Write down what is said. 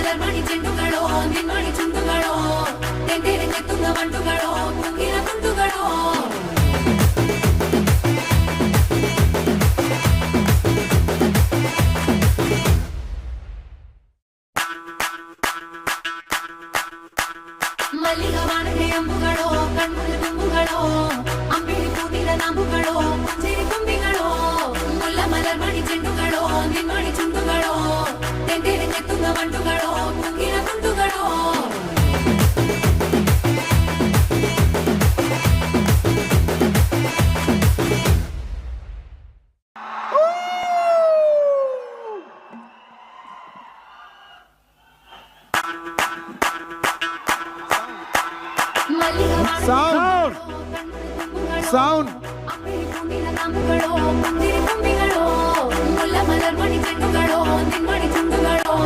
മലർമണി ചെണ്ടുകളോ നിൻമണി ചുണ്ടുകളോ തെന്തിരഞ്ഞെത്തുന്ന വണ്ടുകളോ കുങ്കില കുണ്ടുകളോ മല്ലികവാണന്റെ അമ്പുകളോ കൺമുല്ല തുമ്പുകളോ അമ്പിളി പൂതിര നാമ്പുകളോ പുഞ്ചിരി തുമ്പികളോ മുല്ല മലർമണി ചെണ്ടുകളോ നിൻമണി ചുണ്ടുകളോ തെന്തിരഞ്ഞെത്തുന്ന വണ്ടുകളോ കുങ്കില കുണ്ടുകളോ Sound. മുല്ല മലർമണി ചെണ്ടുകളോ നിൻമണി ചുണ്ടുകളോ